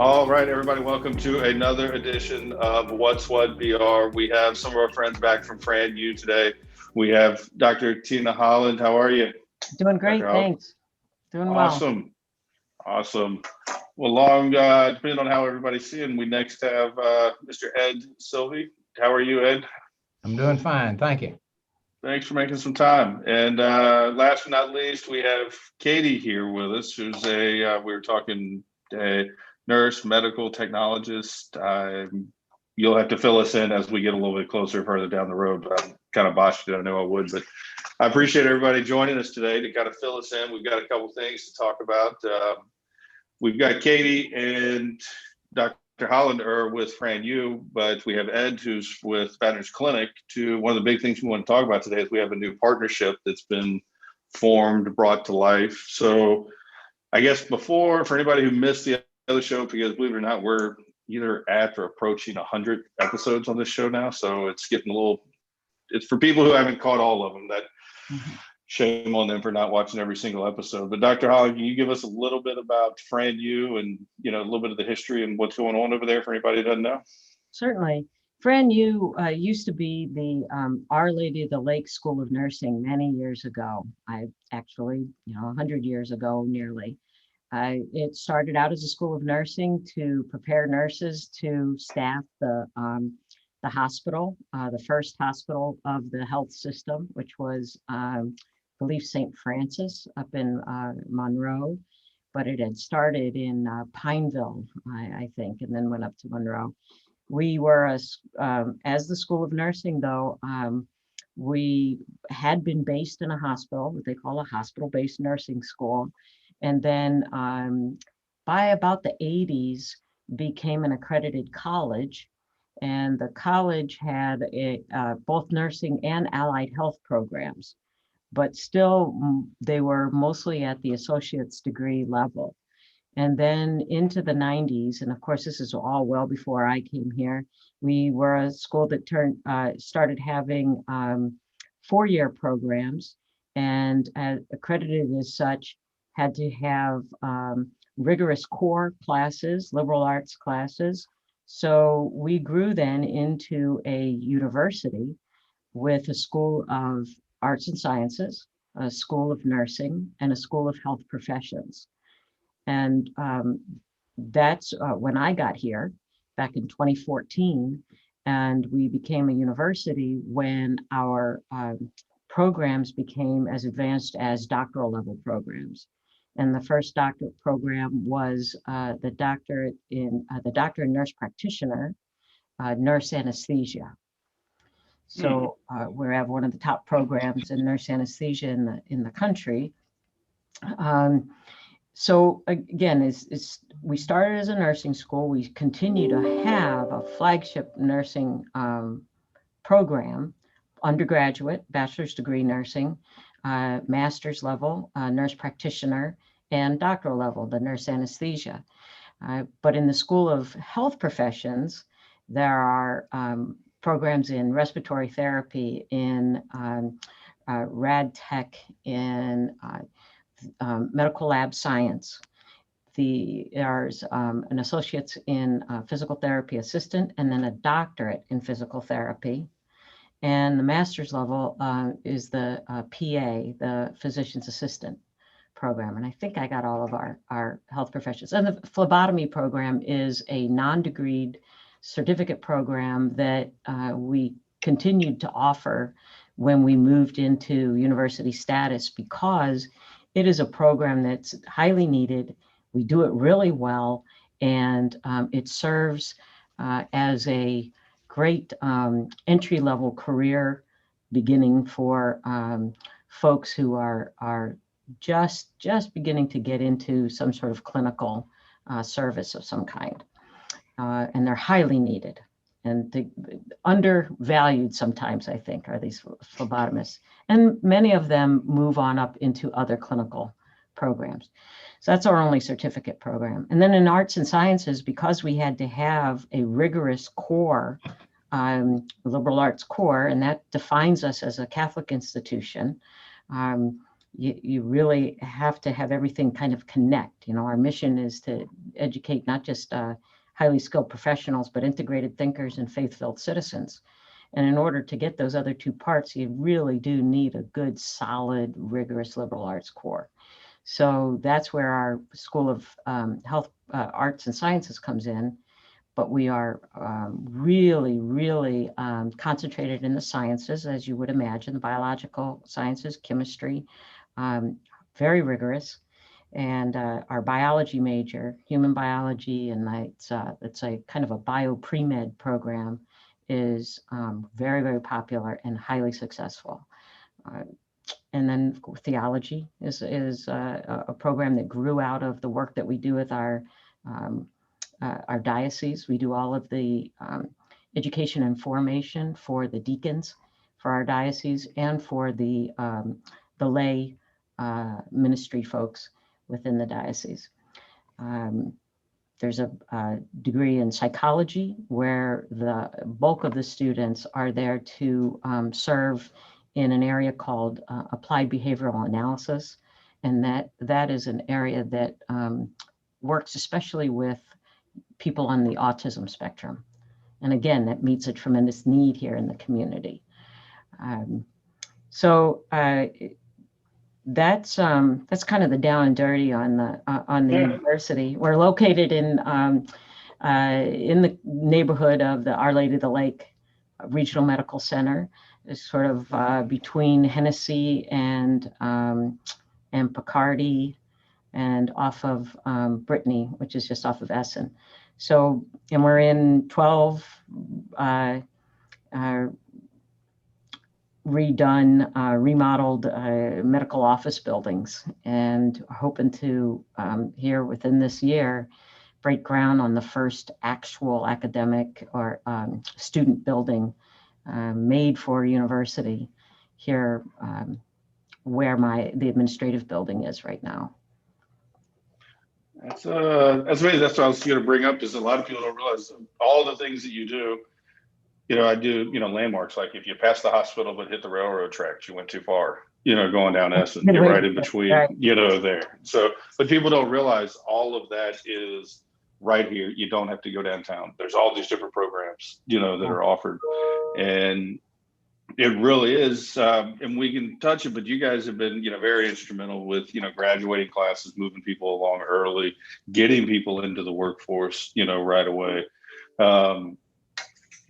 All right, everybody, welcome to another edition of What's What VR. We have some of our friends back from FRANU today. We have Dr. Tina Holland. How are you, Doing Dr. great, Holland? thanks. Doing well. Awesome, awesome. Well, depending on how everybody's seeing, we next have Mr. Ed Sylvie. How are you, Ed? I'm doing fine, thank you. Thanks for making some time. And last but not least, we have Katie here with us, who's we were talking, a nurse, medical technologist. You'll have to fill us in as we get a little bit closer, further down the road. But I kind of botched it. I know I would, but I appreciate everybody joining us today to kind of fill us in. We've got a couple things to talk about. We've got Katie and Dr. Holland are with FRANU, but we have Ed, who's with Veterans Clinic. One of the big things we want to talk about today is we have a new partnership that's been formed, brought to life. So I guess for anybody who missed the other show, because believe it or not, we're either at or approaching 100 episodes on this show now. So it's getting it's for people who haven't caught all of them. That shame on them for not watching every single episode. But Dr. Holland, can you give us a little bit about FRANU and a little bit of the history and what's going on over there for anybody who doesn't know? Certainly. FRANU used to be the Our Lady of the Lake School of Nursing many years ago. I actually, 100 years ago nearly. It started out as a school of nursing to prepare nurses to staff the hospital, the first hospital of the health system, which was, I believe, St. Francis up in Monroe, but it had started in Pineville, I think, and then went up to Monroe. We were, as the School of Nursing, though, we had been based in a hospital, what they call a hospital-based nursing school, and then by about the 80s became an accredited college. And the college had both nursing and allied health programs, but still they were mostly at the associate's degree level. And then into the 90s, and of course this is all well before I came here, we were a school that started having 4-year programs, and accredited as such, had to have rigorous core classes, liberal arts classes. So we grew then into a university with a school of arts and sciences, a school of nursing, and a school of health professions. And that's when I got here back in 2014, and we became a university when our programs became as advanced as doctoral level programs. And the first doctorate program was the doctor and nurse practitioner, nurse anesthesia. So we have one of the top programs in nurse anesthesia in the country. So again, we started as a nursing school. We continue to have a flagship nursing program, undergraduate, bachelor's degree nursing, master's level, nurse practitioner, and doctoral level, the nurse anesthesia. But in the School of Health Professions, there are programs in respiratory therapy, in rad tech, in medical lab science. There's an associate's in physical therapy assistant, and then a doctorate in physical therapy. And the master's level is the PA, the physician's assistant program. And I think I got all of our health professions. And the phlebotomy program is a non-degreed certificate program that we continued to offer when we moved into university status, because it is a program that's highly needed. We do it really well, and it serves as a great entry-level career beginning for folks who are just beginning to get into some sort of clinical service of some kind. And they're highly needed, and undervalued sometimes, I think, are these phlebotomists. And many of them move on up into other clinical programs. So that's our only certificate program. And then in arts and sciences, because we had to have a rigorous core, liberal arts core, and that defines us as a Catholic institution, you really have to have everything kind of connect. You know, our mission is to educate not just highly skilled professionals, but integrated thinkers and faith-filled citizens. And in order to get those other two parts, you really do need a good, solid, rigorous liberal arts core. So that's where our School of Health, Arts and Sciences comes in. But we are really, really concentrated in the sciences, as you would imagine, the biological sciences, chemistry, very rigorous. And our biology major, human biology, and it's a kind of a bio pre-med program, is very, very popular and highly successful. And then theology is a program that grew out of the work that we do with our diocese. We do all of the education and formation for the deacons for our diocese and for the lay ministry folks within the diocese. There's a degree in psychology where the bulk of the students are there to serve in an area called applied behavioral analysis. And that is an area that works especially with people on the autism spectrum. And again, that meets a tremendous need here in the community. That's kind of the down and dirty on the university. We're located in the neighborhood of the Our Lady of the Lake Regional Medical Center. It's sort of between Hennessy and Picardy, and off of Brittany, which is just off of Essen. So, and we're in 12 redone, remodeled medical office buildings, and hoping to here within this year break ground on the first actual academic or student building made for university here, where the administrative building is right now. That's amazing. That's what I was going to bring up, is a lot of people don't realize all the things that you do. You know, I do, landmarks, like if you pass the hospital but hit the railroad tracks, you went too far, going down Essen, you're right in between, right. There. So, but people don't realize all of that is right here. You don't have to go downtown. There's all these different programs, that are offered. And it really is, and we can touch it, but you guys have been, very instrumental with, graduating classes, moving people along early, getting people into the workforce, right away.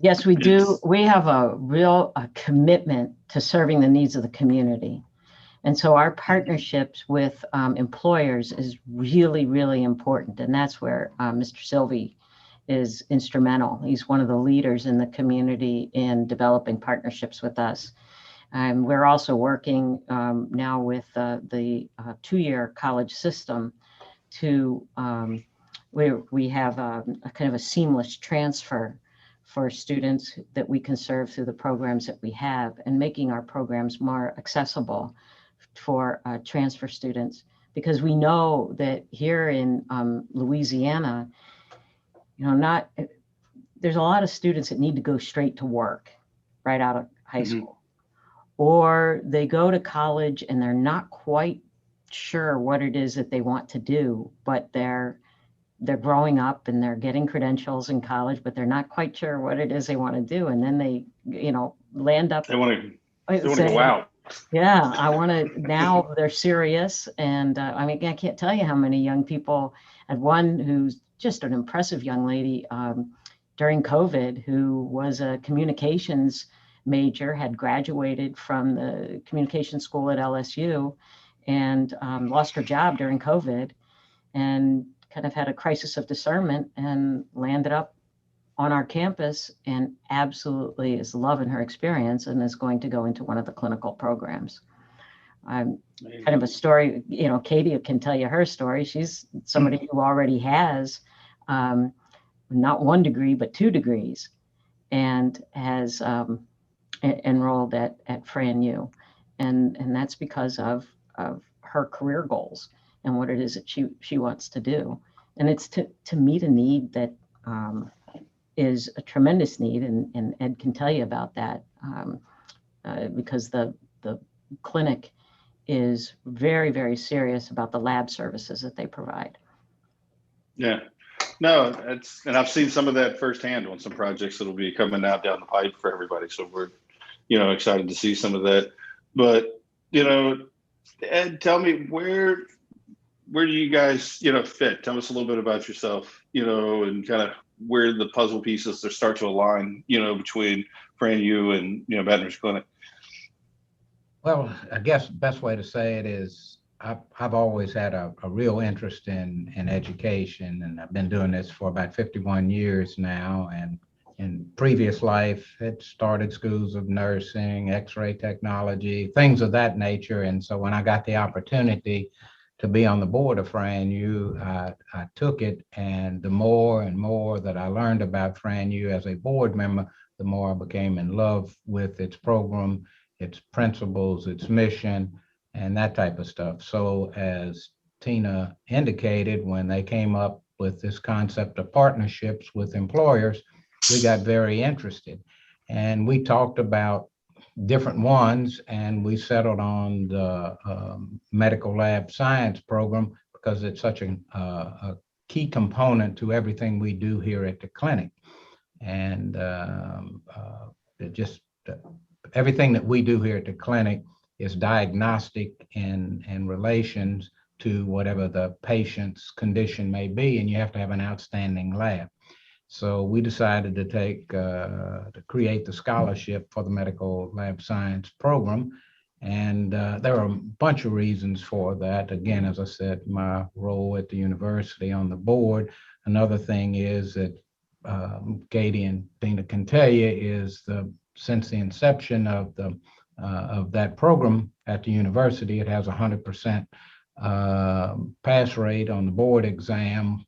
Yes, we do. We have a real commitment to serving the needs of the community. And so our partnerships with employers is really, really important. And that's where Mr. Sylvie is instrumental. He's one of the leaders in the community in developing partnerships with us. We're also working now with the two-year college system to, we have a kind of a seamless transfer for students that we can serve through the programs that we have, and making our programs more accessible for transfer students, because we know that here in Louisiana, there's a lot of students that need to go straight to work right out of high school, or they go to college and they're not quite sure what it is that they want to do, but they're growing up and they're getting credentials in college, but they're not quite sure what it is they want to do. And then they, land up. They want to go out. Yeah, I want to, now they're serious. And I can't tell you how many young people, and one who's just an impressive young lady during COVID, who was a communications major, had graduated from the communication school at LSU and lost her job during COVID, and kind of had a crisis of discernment and landed up on our campus, and absolutely is loving her experience and is going to go into one of the clinical programs. Kind of a story, Katie can tell you her story. She's somebody who already has not 1 degree, but 2 degrees, and has enrolled at FRANU. And that's because of her career goals and what it is that she wants to do. And it's to meet a need that is a tremendous need, and Ed can tell you about that, because the clinic is very, very serious about the lab services that they provide. Yeah. No, and I've seen some of that firsthand on some projects that'll be coming out down the pipe for everybody. So we're, excited to see some of that. But, Ed, tell me where do you guys, fit? Tell us a little bit about yourself, and kind of where the puzzle pieces start to align, between FRANU and, Baton Rouge Clinic. Well, I guess the best way to say it is I've always had a real interest in education, and I've been doing this for about 51 years now. And in previous life, it started schools of nursing, X-ray technology, things of that nature. And so when I got the opportunity to be on the board of FRANU, I took it, and the more and more that I learned about FRANU as a board member, the more I became in love with its program, its principles, its mission, and that type of stuff. So as Tina indicated, when they came up with this concept of partnerships with employers, we got very interested. And we talked about different ones, and we settled on the medical lab science program because it's such a key component to everything we do here at the clinic. And everything that we do here at the clinic is diagnostic in relations to whatever the patient's condition may be, and you have to have an outstanding lab. So we decided to create the scholarship for the medical lab science program. And there are a bunch of reasons for that. Again, as I said, my role at the university on the board. Another thing is that Katie and Tina can tell you is since the inception of that program at the university, it has 100% pass rate on the board exam,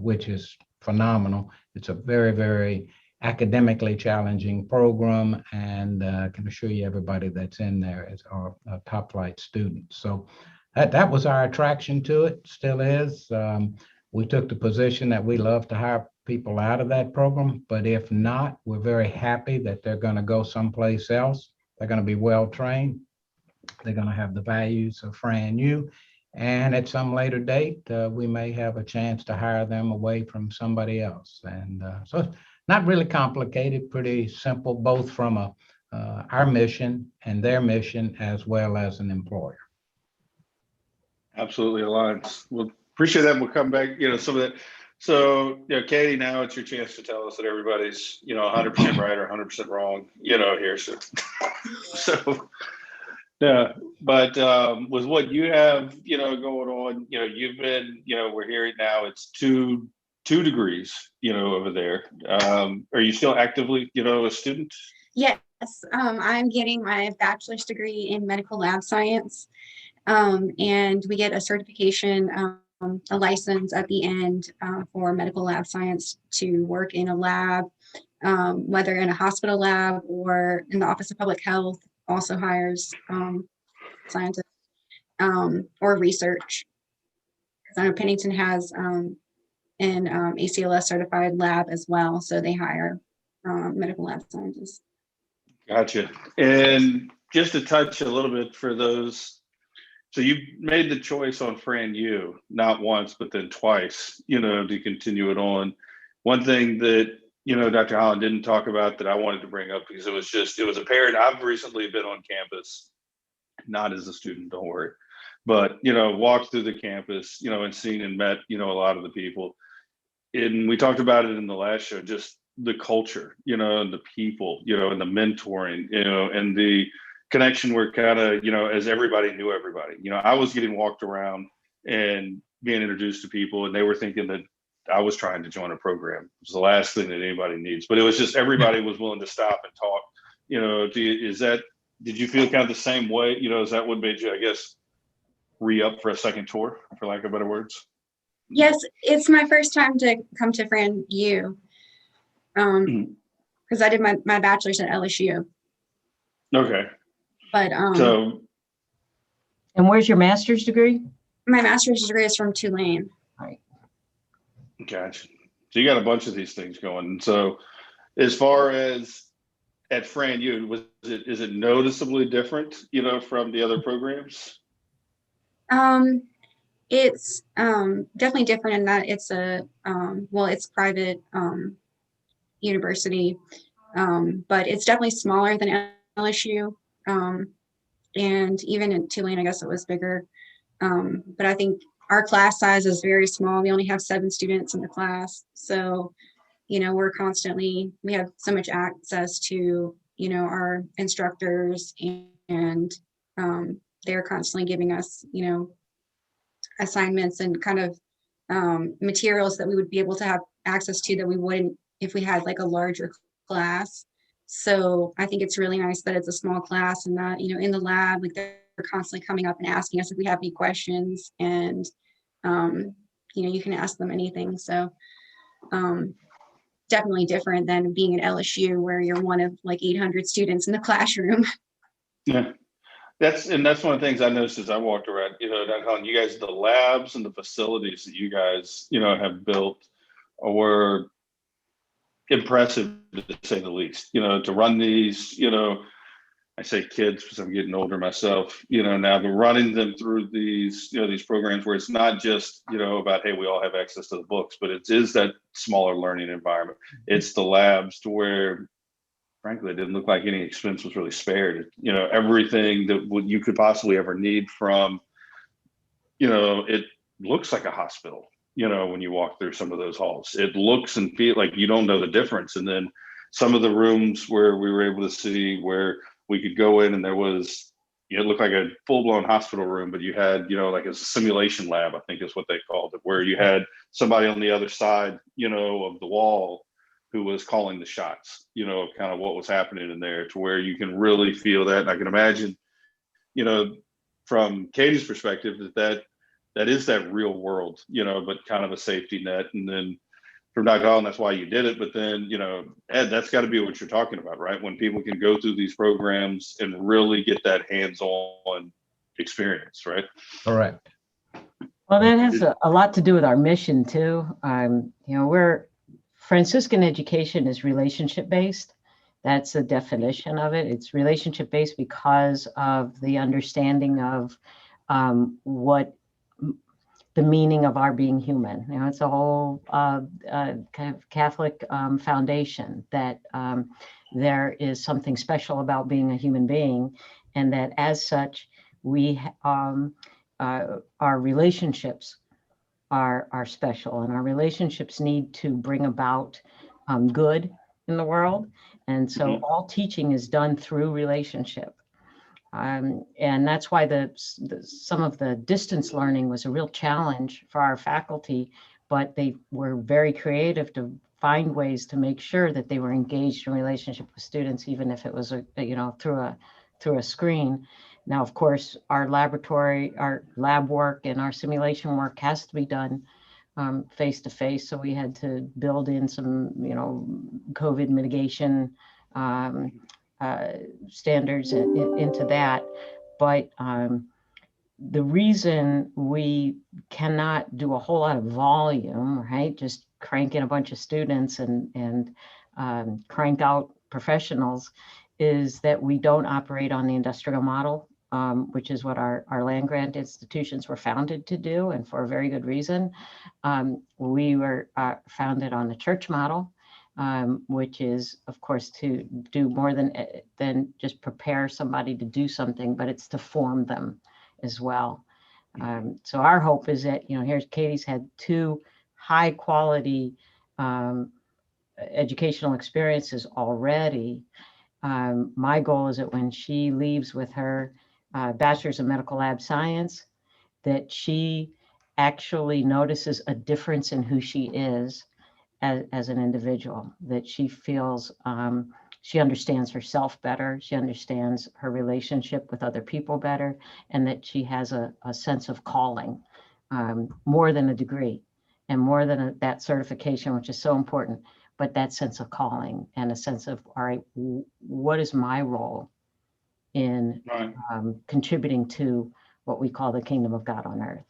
which is phenomenal. It's a very, very academically challenging program, and I can assure you everybody that's in there is our top flight students. So that was our attraction to it, still is. We took the position that we love to hire people out of that program, but if not, we're very happy that they're going to go someplace else. They're going to be well trained. They're going to have the values of FRANU. And at some later date, we may have a chance to hire them away from somebody else. And so it's not really complicated, pretty simple, both from our mission and their mission, as well as an employer. Absolutely aligns. Well, appreciate that. We'll come back, some of that. So, Katie, now it's your chance to tell us that everybody's, 100% right or 100% wrong, here. So, yeah, but with what you have, going on, you've been, we're hearing now it's two degrees, over there. Are you still actively, a student? Yes, I'm getting my bachelor's degree in medical lab science, and we get a certification, a license at the end for medical lab science to work in a lab, whether in a hospital lab or in the Office of Public Health. Also hires scientists or research. I know Pennington has an ACLS certified lab as well, so they hire medical lab scientists. Gotcha. And just to touch a little bit for those, so you made the choice on FRANU, not once, but then twice, to continue it on. One thing that, Dr. Holland didn't talk about that I wanted to bring up, because it was apparent. I've recently been on campus, not as a student, don't worry, but, walked through the campus, and seen and met, a lot of the people. And we talked about it in the last show, just the culture, and the people, and the mentoring, and the connection where kind of, as everybody knew everybody, I was getting walked around and being introduced to people, and they were thinking that I was trying to join a program. It was the last thing that anybody needs, but it was just, everybody was willing to stop and talk. Did you feel kind of the same way? Is that what made you, I guess, re-up for a second tour, for lack of better words? Yes, it's my first time to come to FRANU, because I did my bachelor's at LSU. Okay. But and where's your master's degree? My master's degree is from Tulane. Right. Gotcha. So you got a bunch of these things going. So as far as at FRANU, is it noticeably different, from the other programs? It's definitely different in that it's it's private university, but it's definitely smaller than LSU. And even in Tulane, I guess it was bigger. But I think our class size is very small. We only have 7 students in the class. So, we have so much access to, our instructors, and they're constantly giving us, assignments and kind of materials that we would be able to have access to that we wouldn't if we had like a larger class. So I think it's really nice that it's a small class, and that, in the lab, like, they're constantly coming up and asking us if we have any questions, and you can ask them anything. So definitely different than being at LSU, where you're one of like 800 students in the classroom. Yeah. That's one of the things I noticed as I walked around, downtown. You guys, the labs and the facilities that you guys, have built were impressive, to say the least. To run these, I say kids because I'm getting older myself, now, but running them through these, these programs where it's not just, about, hey, we all have access to the books, but it is that smaller learning environment. It's the labs to where, frankly, it didn't look like any expense was really spared. Everything that you could possibly ever need from, it looks like a hospital, when you walk through some of those halls. It looks and feels like you don't know the difference. And then some of the rooms where we were able to see where we could go in, and there was, it looked like a full-blown hospital room, but you had, like a simulation lab, I think is what they called it, where you had somebody on the other side, of the wall who was calling the shots, kind of what was happening in there, to where you can really feel that. And I can imagine, from Katie's perspective, that is that real world, but kind of a safety net. And then from Dr. Holland, that's why you did it. But then, Ed, that's got to be what you're talking about, right? When people can go through these programs and really get that hands-on experience, right? Correct. Well, that has a lot to do with our mission too. We're Franciscan education is relationship-based. That's the definition of it. It's relationship-based because of the understanding of what the meaning of our being human. It's a whole kind of Catholic foundation that there is something special about being a human being, and that as such, we our relationships are special, and our relationships need to bring about good in the world. And so all teaching is done through relationship. And that's why some of the distance learning was a real challenge for our faculty, but they were very creative to find ways to make sure that they were engaged in relationship with students, even if it was through a screen. Now, of course, our lab work and our simulation work has to be done face to face. So we had to build in some, COVID mitigation standards into that. But the reason we cannot do a whole lot of volume, right, just crank in a bunch of students and crank out professionals, is that we don't operate on the industrial model, which is what our land grant institutions were founded to do, and for a very good reason. We were founded on the church model, which is, of course, to do more than just prepare somebody to do something, but it's to form them as well. So our hope is that, here's Katie's had 2 high quality educational experiences already. My goal is that when she leaves with her bachelor's of medical lab science, that she actually notices a difference in who she is as an individual, that she feels she understands herself better, she understands her relationship with other people better, and that she has a sense of calling, more than a degree and more than that certification, which is so important, but that sense of calling and a sense of, all right, what is my role in contributing to what we call the kingdom of God on earth?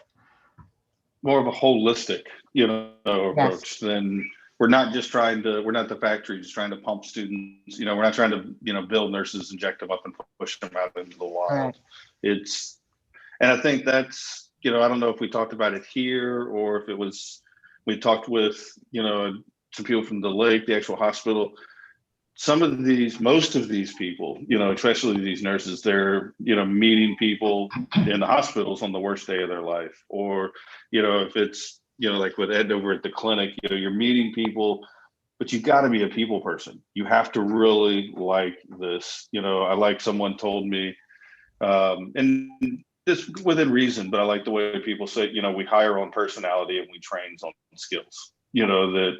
More of a holistic, approach than we're not the factory just trying to pump students. We're not trying to, build nurses, inject them up and push them out into the wild. Correct. And I think that's, I don't know if we talked about it here or if we talked with, some people from the Lake, the actual hospital. Most of these people, especially these nurses, they're, meeting people in the hospitals on the worst day of their life. Or, if it's, like with Ed over at the clinic, you're meeting people, but you got to be a people person. You have to really like this. I like someone told me, and this within reason, but I like the way people say, we hire on personality and we train on skills, that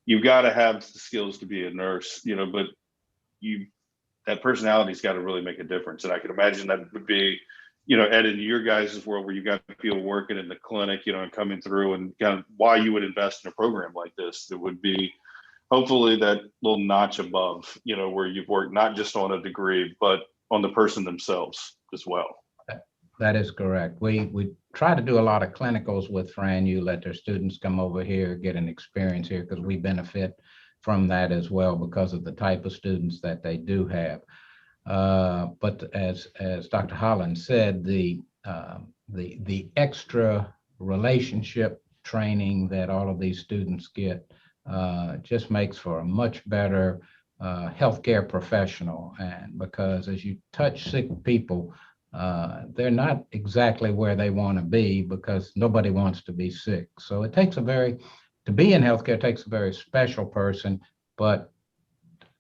you've got to have the skills to be a nurse, but that personality's got to really make a difference. And I can imagine that would be, Ed, in your guys' world where you got people working in the clinic, and coming through, and kind of why you would invest in a program like this. It would be hopefully that little notch above, where you've worked not just on a degree, but on the person themselves as well. That is correct. We try to do a lot of clinicals with FRANU, let their students come over here, get an experience here, because we benefit from that as well because of the type of students that they do have. But as Dr. Holland said, the extra relationship training that all of these students get just makes for a much better healthcare professional. And because as you touch sick people, they're not exactly where they want to be because nobody wants to be sick. So it takes to be in healthcare takes a very special person, but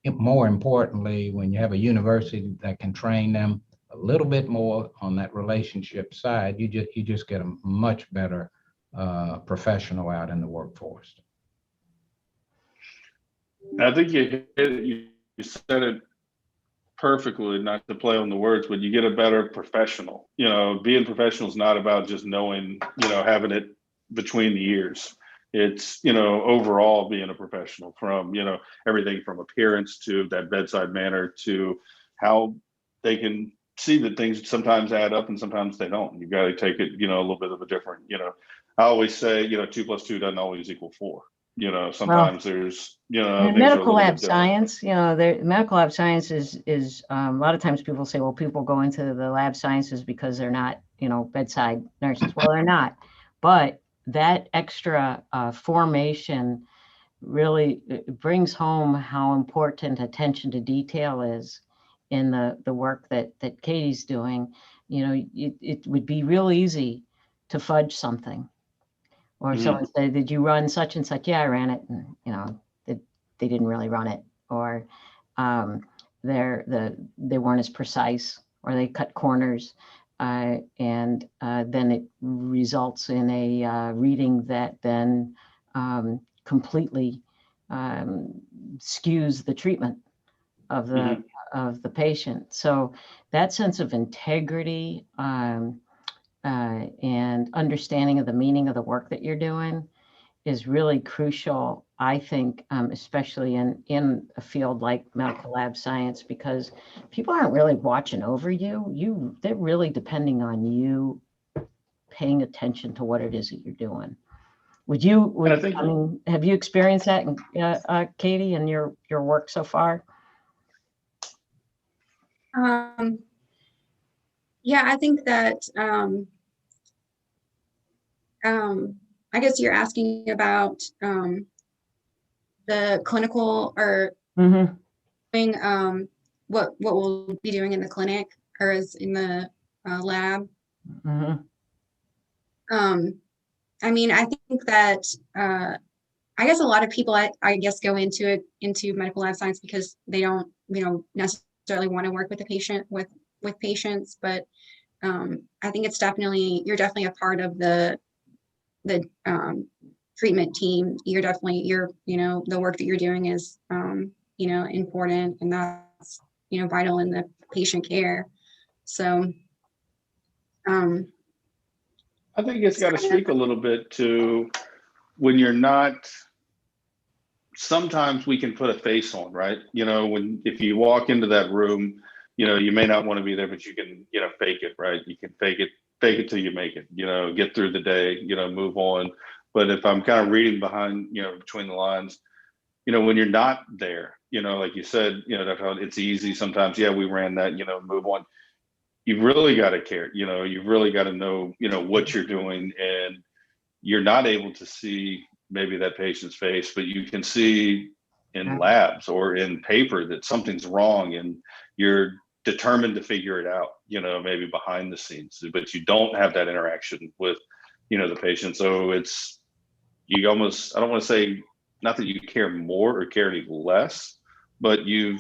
more importantly, when you have a university that can train them a little bit more on that relationship side, you just get a much better professional out in the workforce. I think you said it perfectly, not to play on the words, but you get a better professional. Being professional is not about just knowing, having it between the ears. It's, overall being a professional from, everything from appearance to that bedside manner to how they can see that things sometimes add up and sometimes they don't. You've got to take it, a little bit of a different, I always say, 2 + 2 doesn't always equal 4. Sometimes there's, medical lab science, medical lab science is a lot of times people say, well, people go into the lab sciences because they're not, bedside nurses. Well, they're not, but that extra formation really brings home how important attention to detail is in the work that Katie's doing. It would be real easy to fudge something. Or someone say, did you run such and such? Yeah, I ran it. And, they didn't really run it. Or they weren't as precise, or they cut corners. And then it results in a reading that then completely skews the treatment of the patient. So that sense of integrity and understanding of the meaning of the work that you're doing is really crucial, I think, especially in a field like medical lab science, because people aren't really watching over you. They're really depending on you paying attention to what it is that you're doing. Have you experienced that, Katie, in your work so far? Yeah, I think that I guess you're asking about the clinical or doing what we'll be doing in the clinic or is in the lab. I mean, I think that I guess a lot of people I guess go into medical lab science because they don't necessarily want to work with the patient with patients, but I think it's you're definitely a part of the treatment team. You're the work that you're doing is important, and that's vital in the patient care. So I think it's got to speak a little bit to when you're not. Sometimes we can put a face on, right? If you walk into that room, you may not want to be there, but you can, fake it, right? You can fake it till you make it, get through the day, move on. But if I'm kind of reading behind, between the lines, when you're not there, like you said, it's easy sometimes. Yeah, we ran that, move on. You've really got to care, you've really got to know, what you're doing, and you're not able to see maybe that patient's face, but you can see in labs or in paper that something's wrong, and you're determined to figure it out, maybe behind the scenes, but you don't have that interaction with, the patient. So you almost, I don't want to say, not that you care more or care any less, but you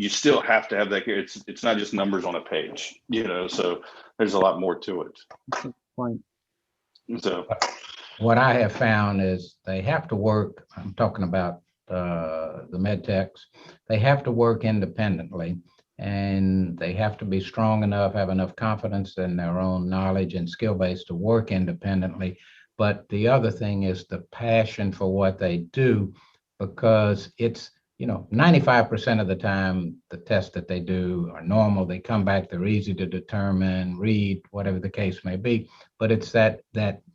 still have to have that care. It's not just numbers on a page, so there's a lot more to it. Good point. So what I have found is they have to work, I'm talking about the med techs, they have to work independently, and they have to be strong enough, have enough confidence in their own knowledge and skill base to work independently. But the other thing is the passion for what they do, because it's, 95% of the time, the tests that they do are normal. They come back, they're easy to determine, read, whatever the case may be. But it's that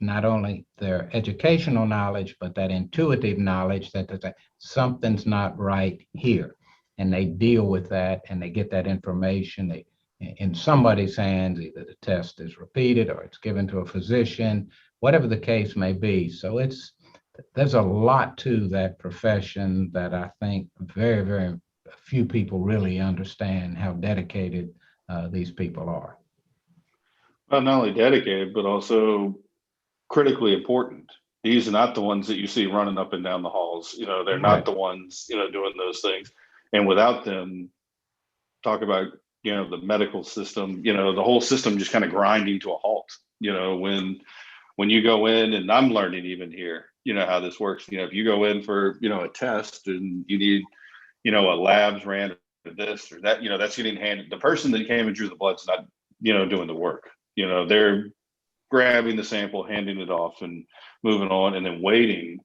not only their educational knowledge, but that intuitive knowledge that something's not right here. And they deal with that, and they get that information in somebody's hands. Either the test is repeated or it's given to a physician, whatever the case may be. So there's a lot to that profession that I think very, very few people really understand how dedicated these people are. well, not only dedicated, but also critically important. These are not the ones that you see running up and down the halls. They're not the ones, doing those things. And without them, talk about, the medical system, the whole system just kind of grinding to a halt, when you go in, and I'm learning even here, how this works. If you go in for, a test and you need, a labs ran or this or that, that's getting handed. The person that came and drew the blood's not, doing the work. They're grabbing the sample, handing it off, and moving on, and then waiting,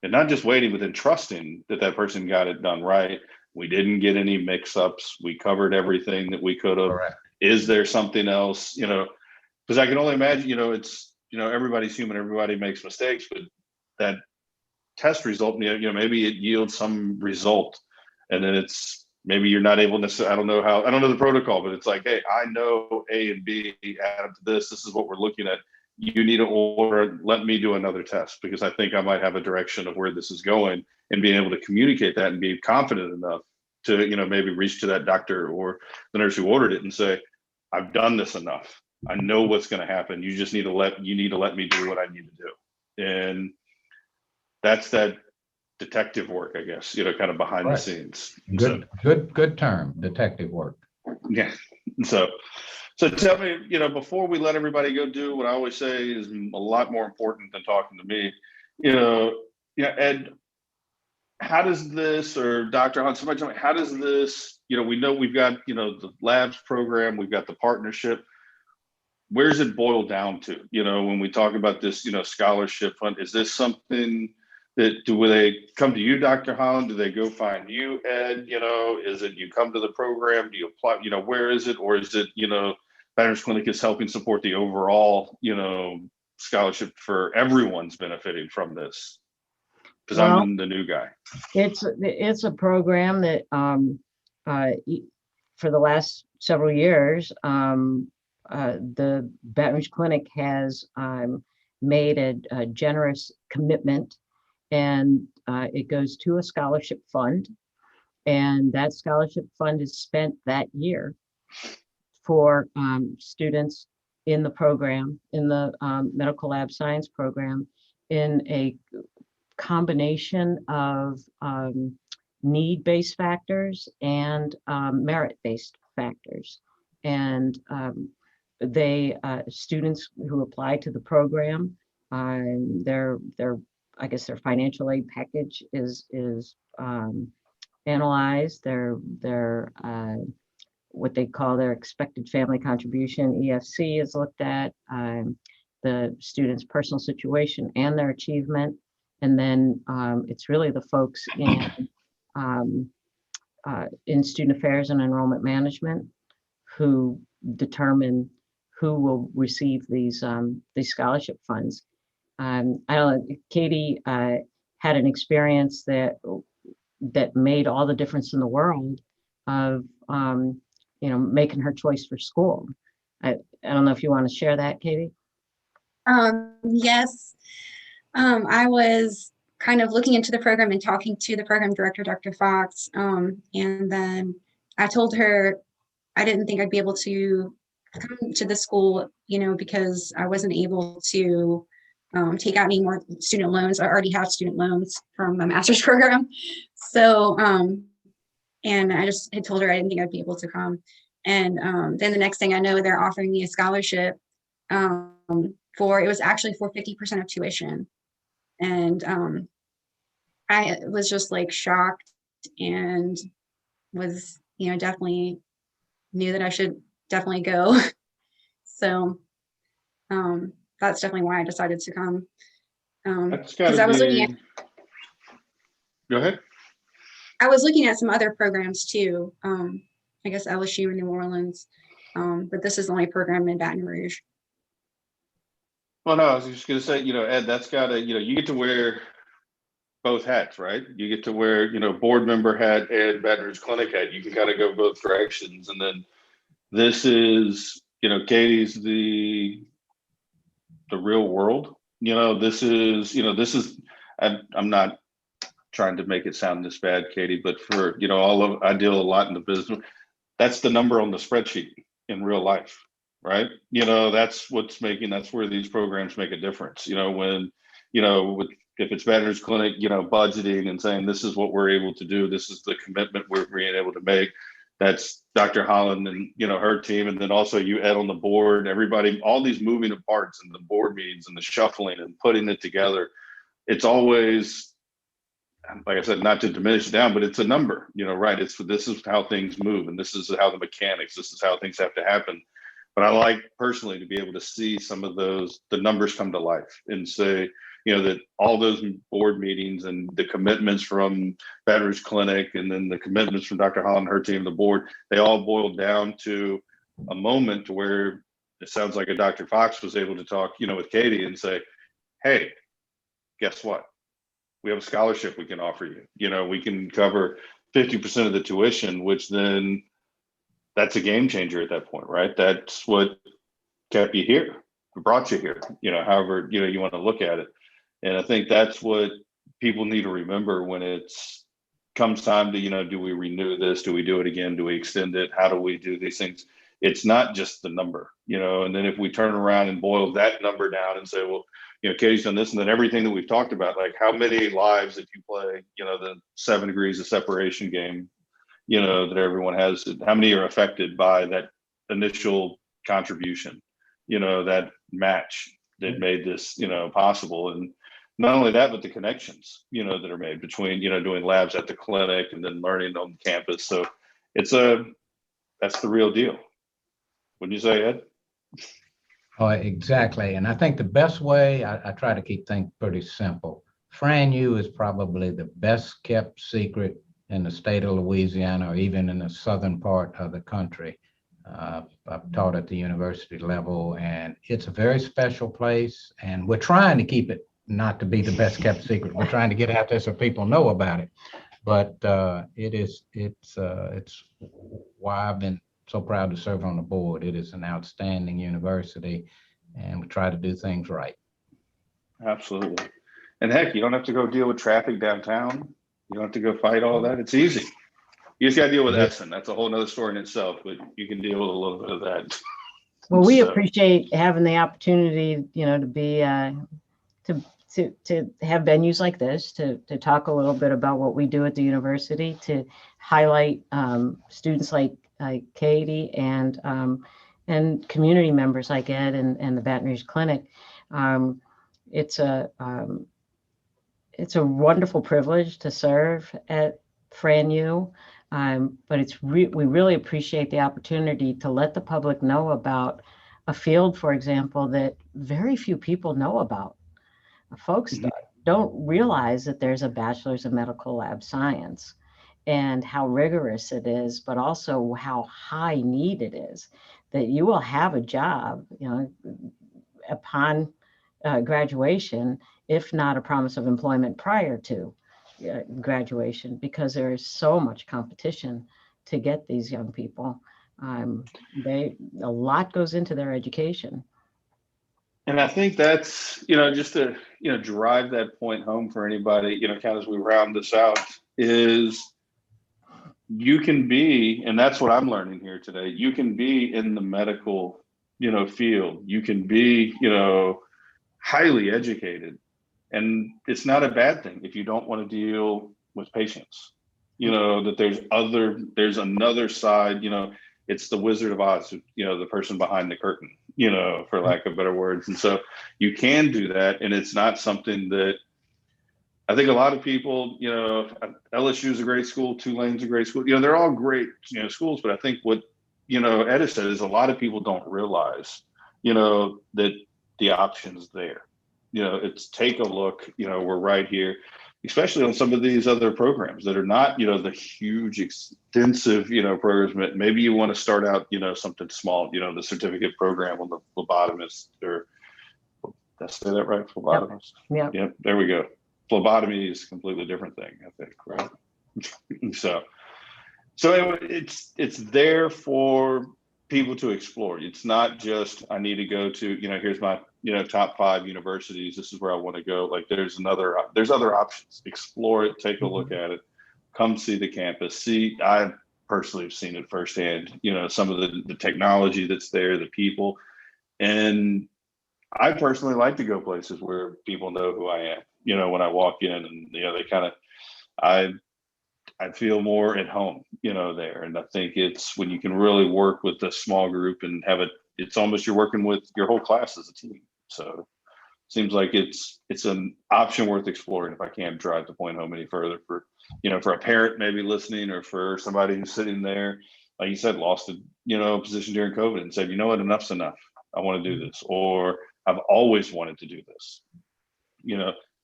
and not just waiting, but then trusting that that person got it done right. We didn't get any mix-ups. We covered everything that we could have. Correct. Is there something else? Because I can only imagine, it's, everybody's human, everybody makes mistakes, but that test result, maybe it yields some result, and then it's, maybe you're not able to, I don't know the protocol, but it's like, hey, I know A and B add up to this. This is what we're looking at. You need to order, let me do another test, because I think I might have a direction of where this is going, and being able to communicate that and be confident enough to, maybe reach to that doctor or the nurse who ordered it and say, I've done this enough. I know what's going to happen. You just need to let me do what I need to do. And that's that detective work, I guess, kind of behind the scenes. Good term, detective work. Yeah. So tell me, before we let everybody go do what I always say is a lot more important than talking to me, Ed, how does this, or Dr. Hunt, somebody tell me, how does this, we know we've got, the labs program, we've got the partnership. Where's it boiled down to? When we talk about this, scholarship fund, is this something that, will they come to you, Dr. Holland? Do they go find you, Ed? Is it you come to the program? Do you apply? Where is it? Or is it, Veterans Clinic is helping support the overall, scholarship for everyone's benefiting from this? Because I'm the new guy. It's a program that for the last several years, the Veterans Clinic has made a generous commitment, and it goes to a scholarship fund, and that scholarship fund is spent that year for students in the program, in the medical lab science program, in a combination of need-based factors and merit-based factors. And they students who apply to the program, their I guess their financial aid package is analyzed. Their what they call their expected family contribution, EFC, is looked at. The student's personal situation and their achievement, and then it's really the folks in student affairs and enrollment management who determine who will receive these scholarship funds. I don't know, Katie had an experience that that made all the difference in the world of, making her choice for school. I don't know if you want to share that, Katie. Yes, I was kind of looking into the program and talking to the program director, Dr. Fox, and then I told her I didn't think I'd be able to come to the school, because I wasn't able to take out any more student loans. I already have student loans from my master's program. So, and I just had told her I didn't think I'd be able to come. And then the next thing I know, they're offering me a scholarship it was actually for 50% of tuition. And I was just like shocked and was, definitely knew that I should definitely go. So that's definitely why I decided to come. That's Because gotta I was looking at be, go ahead. some other programs too. I guess LSU in New Orleans, but this is the only program in Baton Rouge. Well, no, I was just gonna say, Ed, that's gotta, you get to wear both hats, right? You get to wear, board member hat and Baton Rouge Clinic hat. You can kind of go both directions. And then this is, Katie's the real world. I'm not trying to make it sound this bad, Katie, but for, I deal a lot in the business. That's the number on the spreadsheet in real life, right? That's where these programs make a difference. If it's Baton Rouge Clinic, budgeting and saying this is what we're able to do, this is the commitment we're being able to make. That's Dr. Holland and her team, and then also you, Ed, on the board. Everybody, all these moving parts and the board meetings and the shuffling and putting it together. It's always, like I said, not to diminish it down, but it's a number. Right? This is how things move, and this is how the mechanics. This is how things have to happen. But I like personally to be able to see some of the numbers come to life and say, that all those board meetings and the commitments from Baton Rouge Clinic and then the commitments from Dr. Holland and her team, the board, they all boiled down to a moment where it sounds like a Dr. Fox was able to talk, with Katie and say, hey, guess what? We have a scholarship we can offer you. We can cover 50% of the tuition, which then that's a game changer at that point, right? That's what kept you here, brought you here, however, you want to look at it. And I think that's what people need to remember when it's comes time to, do we renew this? Do we do it again? Do we extend it? How do we do these things? It's not just the number, and then if we turn around and boil that number down and say, well, Katie's done this, and then everything that we've talked about, like how many lives if you play, the 7 degrees of separation game, that everyone has, how many are affected by that initial contribution, that match that made this, possible. And not only that, but the connections, that are made between, doing labs at the clinic and then learning on campus. So that's the real deal. Wouldn't you say, Ed? Oh, exactly. And I think the best way, I try to keep things pretty simple. FRANU is probably the best kept secret in the state of Louisiana, or even in the southern part of the country. I've taught at the university level, and it's a very special place. And we're trying to keep it not to be the best kept secret. We're trying to get out there so people know about it. But it's why I've been so proud to serve on the board. It is an outstanding university, and we try to do things right. Absolutely. And heck, you don't have to go deal with traffic downtown. You don't have to go fight all that. It's easy. You just got to deal with Essen. That's a whole nother story in itself, but you can deal with a little bit of that. Well, we appreciate having the opportunity, to be to have venues like this, to talk a little bit about what we do at the university, to highlight students like Katie and community members like Ed and the Baton Rouge Clinic. It's a wonderful privilege to serve at FRANU, but we really appreciate the opportunity to let the public know about a field, for example, that very few people know about. Folks don't realize that there's a bachelor's in medical lab science and how rigorous it is, but also how high need it is, that you will have a job, upon graduation, if not a promise of employment prior to. graduation, because there is so much competition to get these young people. A lot goes into their education. And I think that's, just to, drive that point home for anybody, kind of as we round this out, is you can be, and that's what I'm learning here today, you can be in the medical, field. You can be, highly educated. And it's not a bad thing if you don't want to deal with patients, that there's another side, it's the Wizard of Oz, the person behind the curtain, for lack of better words. And so you can do that. And it's not something that I think a lot of people, LSU is a great school, Tulane's a great school, they're all great, schools. But I think what, Etta said is a lot of people don't realize, that the option's there. It's take a look, we're right here, especially on some of these other programs that are not, the huge, extensive, programs. Maybe you want to start out, something small, the certificate program on the phlebotomist, or did I say that right? Phlebotomist. Yep. There we go. Phlebotomy is a completely different thing, I think, right? So anyway, it's there for people to explore. It's not just, I need to go to, here's my, top 5 universities. This is where I want to go. Like there's other options. Explore it, take a look at it, come see the campus. I personally have seen it firsthand, some of the technology that's there, the people. And I personally like to go places where people know who I am, when I walk in, and, they kind of, I feel more at home, there. And I think it's when you can really work with a small group and have it's almost you're working with your whole class as a team. So it seems like it's an option worth exploring, if I can't drive the point home any further, for, for a parent maybe listening, or for somebody who's sitting there, like you said, lost a, position during COVID and said, enough's enough. I want to do this, or I've always wanted to do this.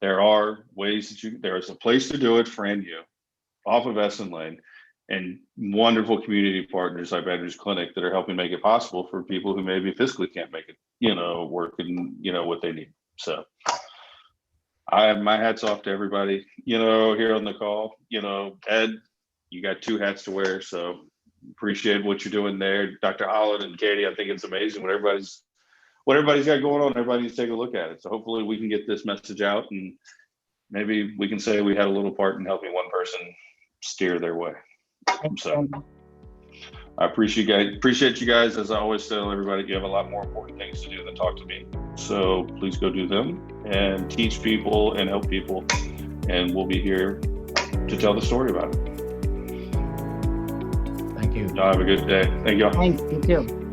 There are ways that there's a place to do it, FRANU, off of Essen Lane, and wonderful community partners like Andrew's Clinic that are helping make it possible for people who maybe physically can't make it, work and, what they need. So I have my hats off to everybody, here on the call. Ed, you got 2 hats to wear, so appreciate what you're doing there. Dr. Holland and Katie, I think it's amazing what everybody's got going on. Everybody needs to take a look at it. So hopefully we can get this message out, and maybe we can say we had a little part in helping one person steer their way. So I appreciate you guys. As I always tell everybody, you have a lot more important things to do than talk to me. So please go do them and teach people and help people. And we'll be here to tell the story about it. Thank you. Y'all have a good day. Thank y'all. Thanks, you too.